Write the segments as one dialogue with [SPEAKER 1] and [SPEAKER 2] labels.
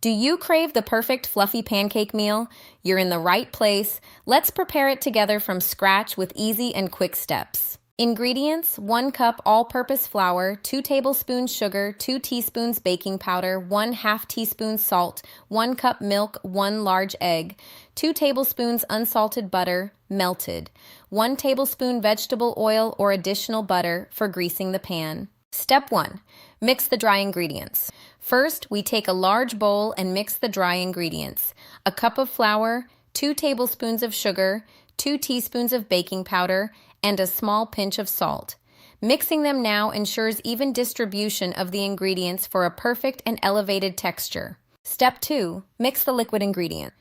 [SPEAKER 1] Do you crave the perfect fluffy pancake meal? You're in the right place. Let's prepare it together from scratch with easy and quick steps. Ingredients: 1 cup all-purpose flour, 2 tablespoons sugar, 2 teaspoons baking powder, 1/2 teaspoon salt, 1 cup milk, 1 large egg, 2 tablespoons unsalted butter, melted, 1 tablespoon vegetable oil or additional butter for greasing the pan. Step 1. Mix the dry ingredients. First, we take a large bowl and mix the dry ingredients: a cup of flour, 2 tablespoons of sugar, 2 teaspoons of baking powder, and a small pinch of salt. Mixing them now ensures even distribution of the ingredients for a perfect and elevated texture. Step 2. Mix the liquid ingredient.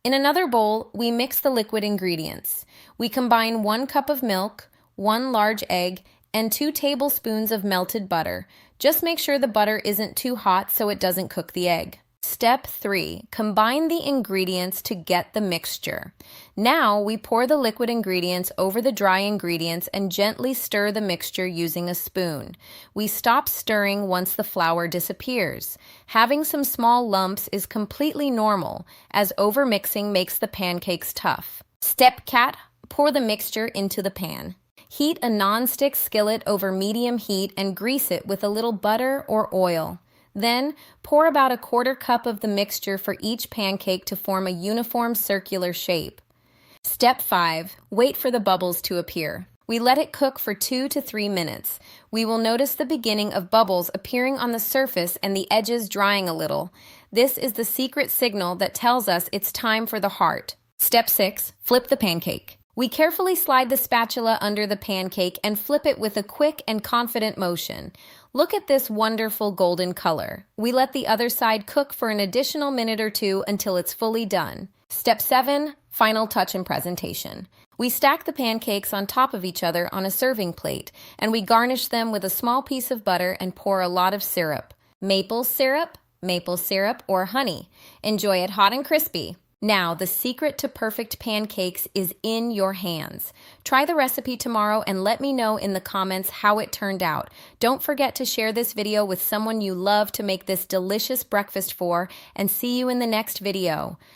[SPEAKER 1] In another bowl, we mix the liquid ingredients. We combine 1 cup of milk, 1 large egg, and 2 tablespoons of melted butter. Just make sure the butter isn't too hot so it doesn't cook the egg. Step 3. Combine the ingredients to get the mixture. Now we pour the liquid ingredients over the dry ingredients and gently stir the mixture using a spoon. We stop stirring once the flour disappears. Having some small lumps is completely normal, as overmixing makes the pancakes tough. Step 4. Pour the mixture into the pan. Heat a non-stick skillet over medium heat and grease it with a little butter or oil. Then, pour about 1/4 cup of the mixture for each pancake to form a uniform circular shape. Step 5. Wait for the bubbles to appear. We let it cook for 2 to 3 minutes. We will notice the beginning of bubbles appearing on the surface and the edges drying a little. This is the secret signal that tells us it's time for the heart. Step 6. Flip the pancake. We carefully slide the spatula under the pancake and flip it with a quick and confident motion. Look at this wonderful golden color. We let the other side cook for an additional minute or 2 until it's fully done. Step 7. Final touch and presentation. We stack the pancakes on top of each other on a serving plate, and we garnish them with a small piece of butter and pour a lot of syrup. Maple syrup, or honey. Enjoy it hot and crispy. Now, the secret to perfect pancakes is in your hands. Try the recipe tomorrow and let me know in the comments how it turned out. Don't forget to share this video with someone you love to make this delicious breakfast for, and see you in the next video.